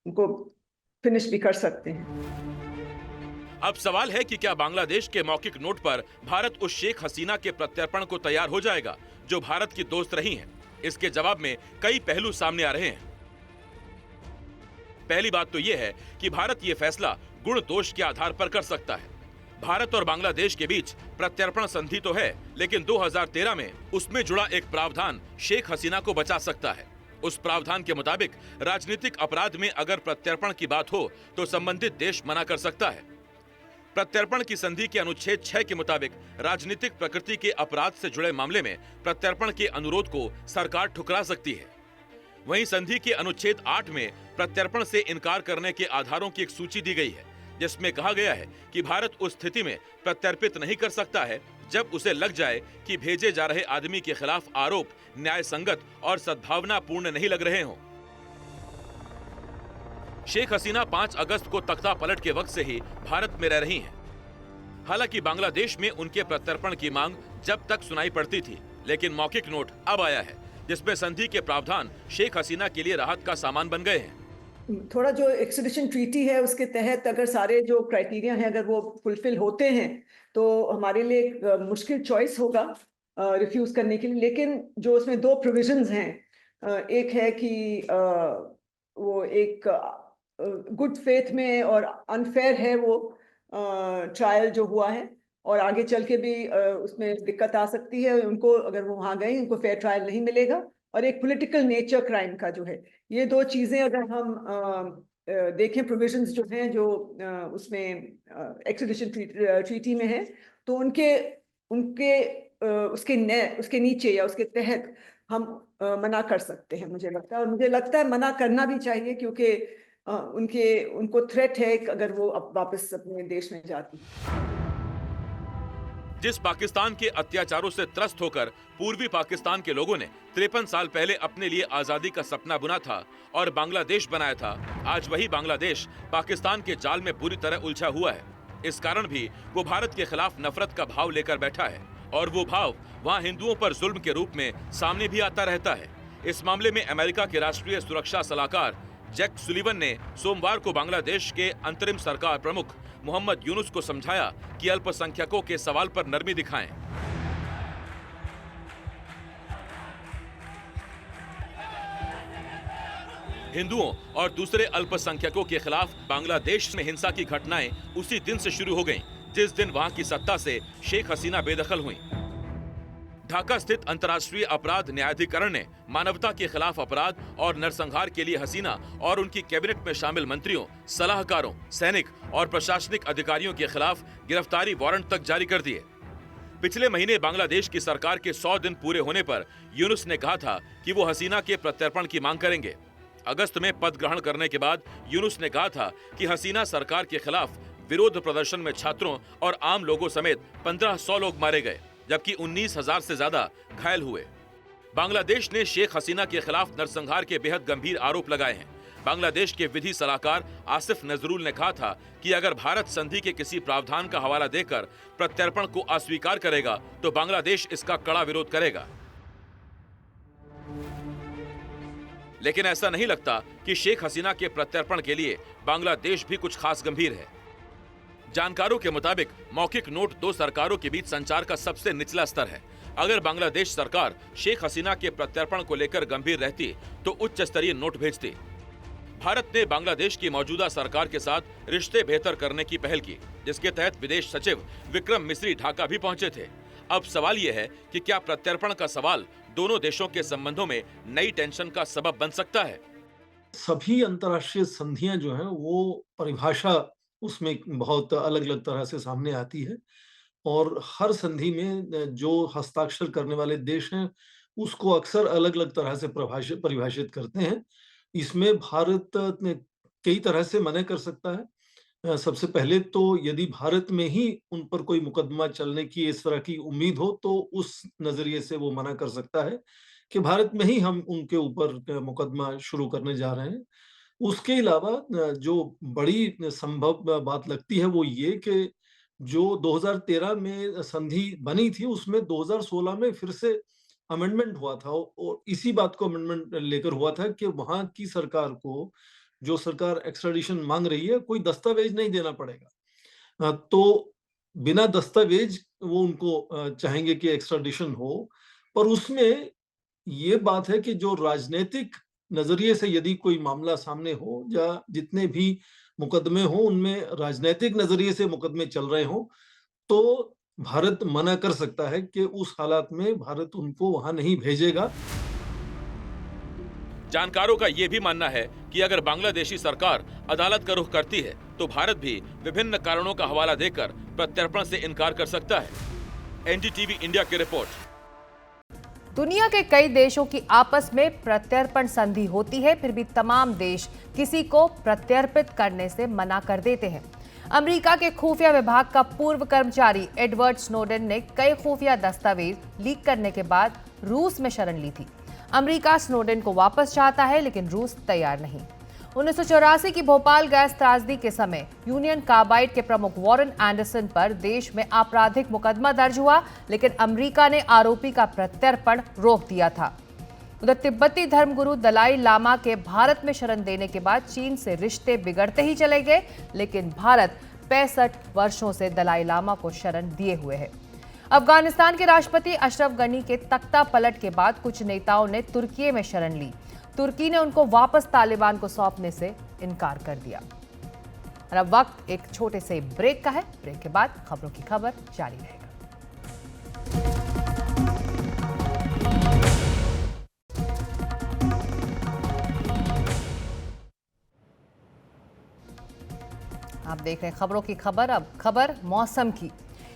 इनको फिनिश भी कर सकते हैं। अब सवाल है कि क्या बांग्लादेश के मौखिक नोट पर भारत उस शेख हसीना के प्रत्यर्पण को तैयार हो जाएगा जो भारत की दोस्त रही हैं? इसके जवाब में कई पहलू सामने आ रहे हैं। पहली बात तो यह है कि भारत ये फैसला गुण दोष के आधार पर कर सकता है। भारत और बांग्लादेश के बीच प्रत्यर्पण संधि तो है, लेकिन 2013 में उसमें जुड़ा एक प्रावधान शेख हसीना को बचा सकता है। उस प्रावधान के मुताबिक राजनीतिक अपराध में अगर प्रत्यर्पण की बात हो तो संबंधित देश मना कर सकता है। प्रत्यर्पण की संधि के अनुच्छेद 6 के मुताबिक राजनीतिक प्रकृति के अपराध से जुड़े मामले में प्रत्यर्पण के अनुरोध को सरकार ठुकरा सकती है। वहीं संधि के अनुच्छेद 8 में प्रत्यर्पण से इनकार करने के आधारों की एक सूची दी गई है, जिसमें कहा गया है कि भारत उस स्थिति में प्रत्यर्पित नहीं कर सकता है जब उसे लग जाए कि भेजे जा रहे आदमी के खिलाफ आरोप न्याय संगत और सद्भावनापूर्ण नहीं लग रहे हों। शेख हसीना 5 अगस्त को तख्ता पलट के वक्त से ही भारत में रह रही हैं। हालांकि बांग्लादेश में उनके प्रत्यर्पण की मांग जब तक सुनाई पड़ती थी, लेकिन मौखिक नोट अब आया है जिसमें संधि के प्रावधान शेख हसीना के लिए राहत का सामान बन गए हैं। थोड़ा जो एक्सट्रेडिशन ट्रीटी है उसके तहत अगर सारे जो क्राइटेरिया हैं अगर वो फुलफिल होते हैं तो हमारे लिए एक मुश्किल चॉइस होगा रिफ्यूज करने के लिए। लेकिन जो उसमें 2 प्रोविजंस हैं, एक है कि वो एक गुड फेथ में और अनफेयर है वो ट्रायल जो हुआ है, और आगे चल के भी उसमें दिक्कत आ सकती है उनको, अगर वो वहाँ गए उनको फेयर ट्रायल नहीं मिलेगा। और एक पॉलिटिकल नेचर क्राइम का जो है, ये 2 चीज़ें अगर हम देखें प्रोविजंस जो हैं जो उसमें एक्सट्रेडिशन ट्रीटी में है, तो उसके नीचे या उसके तहत हम मना कर सकते हैं, मुझे लगता है। और मुझे लगता है मना करना भी चाहिए, क्योंकि उनको थ्रेट है अगर वो अब वापस अपने देश में जाती। जिस पाकिस्तान के अत्याचारों से त्रस्त होकर पूर्वी पाकिस्तान के लोगों ने 53 साल पहले अपने लिए आजादी का सपना बुना था और बांग्लादेश बनाया था, आज वही बांग्लादेश पाकिस्तान के जाल में बुरी तरह उलझा हुआ है। इस कारण भी वो भारत के खिलाफ नफरत का भाव लेकर बैठा है, और वो भाव वहाँ हिंदुओं पर जुल्म के रूप में सामने भी आता रहता है। इस मामले में अमेरिका के राष्ट्रीय सुरक्षा सलाहकार जैक सुलिवन ने सोमवार को बांग्लादेश के अंतरिम सरकार प्रमुख मोहम्मद यूनुस को समझाया कि अल्पसंख्यकों के सवाल पर नरमी दिखाएं। हिंदुओं और दूसरे अल्पसंख्यकों के खिलाफ बांग्लादेश में हिंसा की घटनाएं उसी दिन से शुरू हो गईं, जिस दिन वहां की सत्ता से शेख हसीना बेदखल हुई। ढाका स्थित अंतर्राष्ट्रीय अपराध न्यायाधिकरण ने मानवता के खिलाफ अपराध और नरसंहार के लिए हसीना और उनकी कैबिनेट में शामिल मंत्रियों, सलाहकारों, सैनिक और प्रशासनिक अधिकारियों के खिलाफ गिरफ्तारी वारंट तक जारी कर दिए। पिछले महीने बांग्लादेश की सरकार के 100 दिन पूरे होने पर यूनुस ने कहा था कि वो हसीना के प्रत्यर्पण की मांग करेंगे। अगस्त में पद ग्रहण करने के बाद यूनुस ने कहा था कि हसीना सरकार के खिलाफ विरोध प्रदर्शन में छात्रों और आम लोगों समेत 1500 लोग मारे गए, जबकि 19,000 से ज्यादा घायल हुए। बांग्लादेश ने शेख हसीना के खिलाफ नरसंहार के बेहद गंभीर आरोप लगाए हैं। बांग्लादेश के विधि सलाहकार आसिफ नजरुल ने कहा था कि अगर भारत संधि के किसी प्रावधान का हवाला देकर प्रत्यर्पण को अस्वीकार करेगा तो बांग्लादेश इसका कड़ा विरोध करेगा। लेकिन ऐसा नहीं लगता कि शेख हसीना के प्रत्यर्पण के लिए बांग्लादेश भी कुछ खास गंभीर है। जानकारों के मुताबिक मौखिक नोट दो सरकारों के बीच संचार का सबसे निचला स्तर है। अगर बांग्लादेश सरकार शेख हसीना के प्रत्यर्पण को लेकर गंभीर रहती तो उच्च स्तरीय नोट भेजती। भारत ने बांग्लादेश की मौजूदा सरकार के साथ रिश्ते बेहतर करने की पहल की, जिसके तहत विदेश सचिव विक्रम मिस्री ढाका भी पहुंचे थे। अब सवाल यह है कि क्या प्रत्यर्पण का सवाल दोनों देशों के संबंधों में नई टेंशन का सबब बन सकता है? सभी अंतर्राष्ट्रीय संधियां जो हैं वो परिभाषा उसमें बहुत अलग अलग तरह से सामने आती है और हर संधि में जो हस्ताक्षर करने वाले देश हैं उसको अक्सर अलग अलग तरह से परिभाषित करते हैं। इसमें भारत कई तरह से मना कर सकता है। सबसे पहले तो यदि भारत में ही उन पर कोई मुकदमा चलने की इस तरह की उम्मीद हो तो उस नजरिए से वो मना कर सकता है कि भारत में ही हम उनके ऊपर मुकदमा शुरू करने जा रहे हैं। उसके अलावा जो बड़ी संभव बात लगती है वो ये कि जो 2013 में संधि बनी थी उसमें 2016 में फिर से अमेंडमेंट हुआ था और इसी बात को अमेंडमेंट लेकर हुआ था कि वहां की सरकार को, जो सरकार एक्स्ट्राडिशन मांग रही है, कोई दस्तावेज नहीं देना पड़ेगा। तो बिना दस्तावेज वो उनको चाहेंगे कि एक्स्ट्राडिशन हो, पर उसमें ये बात है कि जो राजनीतिक नजरिए से यदि कोई मामला सामने हो या जितने भी मुकदमे हो उनमें राजनीतिक नजरिए से मुकदमे चल रहे हो तो भारत मना कर सकता है कि उस हालात में भारत उनको वहां नहीं भेजेगा। जानकारों का यह भी मानना है कि अगर बांग्लादेशी सरकार अदालत का रुख करती है तो भारत भी विभिन्न कारणों का हवाला देकर प्रत्यर्पण से इनकार कर सकता है। एनडीटीवी इंडिया की रिपोर्ट। दुनिया के कई देशों की आपस में प्रत्यर्पण संधि होती है, फिर भी तमाम देश किसी को प्रत्यर्पित करने से मना कर देते हैं। अमेरिका के खुफिया विभाग का पूर्व कर्मचारी एडवर्ड स्नोडेन ने कई खुफिया दस्तावेज लीक करने के बाद रूस में शरण ली थी। अमेरिका स्नोडेन को वापस चाहता है, लेकिन रूस तैयार नहीं। 1984 की भोपाल गैस त्रासदी के समय यूनियन कार्बाइड के प्रमुख वॉरेन एंडरसन पर देश में आपराधिक मुकदमा दर्ज हुआ, लेकिन अमेरिका ने आरोपी का प्रत्यर्पण रोक दिया था। उधर तिब्बती धर्मगुरु दलाई लामा के भारत में शरण देने के बाद चीन से रिश्ते बिगड़ते ही चले गए, लेकिन भारत 65 वर्षों से दलाई लामा को शरण दिए हुए है। अफगानिस्तान के राष्ट्रपति अशरफ गनी के तख्ता पलट के बाद कुछ नेताओं ने तुर्की में शरण ली। तुर्की ने उनको वापस तालिबान को सौंपने से इनकार कर दिया। और अब वक्त एक छोटे से ब्रेक का है। ब्रेक के बाद खबरों की खबर जारी रहेगा। आप देख रहे हैं खबरों की खबर। अब खबर मौसम की।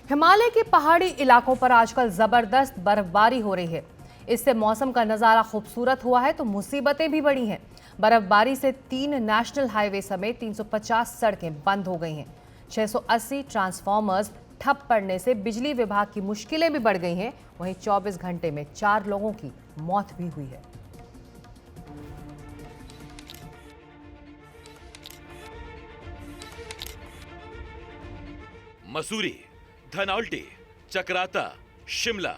हिमालय के पहाड़ी इलाकों पर आजकल जबरदस्त बर्फबारी हो रही है। इससे मौसम का नज़ारा खूबसूरत हुआ है तो मुसीबतें भी बढ़ी हैं। बर्फबारी से 3 नेशनल हाईवे समेत 350 सड़कें बंद हो गई हैं। 680 ट्रांसफार्मर्स ठप पड़ने से बिजली विभाग की मुश्किलें भी बढ़ गई हैं। वहीं 24 घंटे में 4 लोगों की मौत भी हुई है। मसूरी, धनौल्टी, चक्राता, शिमला,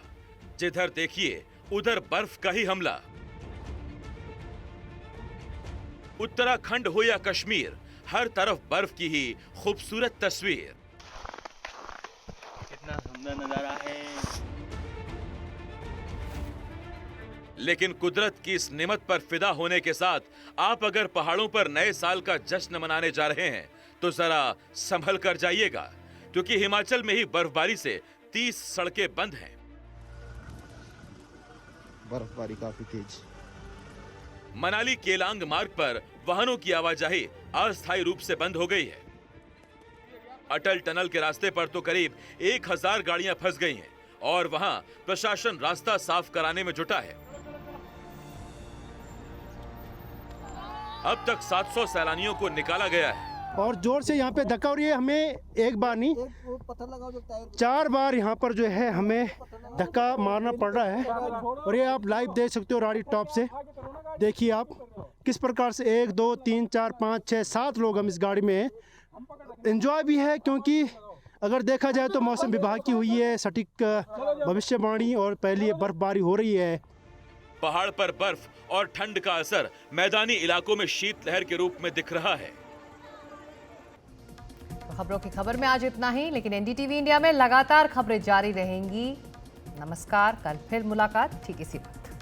जिधर देखिए उधर बर्फ का ही हमला। उत्तराखंड हो या कश्मीर, हर तरफ बर्फ की ही खूबसूरत तस्वीर। कितना सुंदर नजारा है। लेकिन कुदरत की इस नेमत पर फिदा होने के साथ आप अगर पहाड़ों पर नए साल का जश्न मनाने जा रहे हैं तो जरा संभल कर जाइएगा, क्योंकि हिमाचल में ही बर्फबारी से 30 सड़कें बंद हैं। बर्फबारी काफी तेज। मनाली केलांग मार्ग पर वाहनों की आवाजाही अस्थायी रूप से बंद हो गई है। अटल टनल के रास्ते पर तो करीब 1000 गाड़ियां फंस गई हैं और वहां प्रशासन रास्ता साफ कराने में जुटा है। अब तक 700 सैलानियों को निकाला गया है। और ज़ोर से यहाँ पे धक्का, और ये हमें एक बार नहीं 4 बार यहाँ पर जो है हमें धक्का मारना पड़ रहा है। और ये आप लाइव देख सकते हो राड़ी टॉप से। देखिए आप किस प्रकार से 1 2 3 4 5 6 7 लोग हम इस गाड़ी में हैं। एंजॉय भी है क्योंकि अगर देखा जाए तो मौसम विभाग की हुई है सटीक भविष्यवाणी और पहली बर्फबारी हो रही है। पहाड़ पर बर्फ और ठंड का असर मैदानी इलाकों में शीतलहर के रूप में दिख रहा है। तो खबरों की खबर में आज इतना ही, लेकिन एनडीटीवी इंडिया में लगातार खबरें जारी रहेंगी। नमस्कार, कल फिर मुलाकात ठीक इसी वक्त।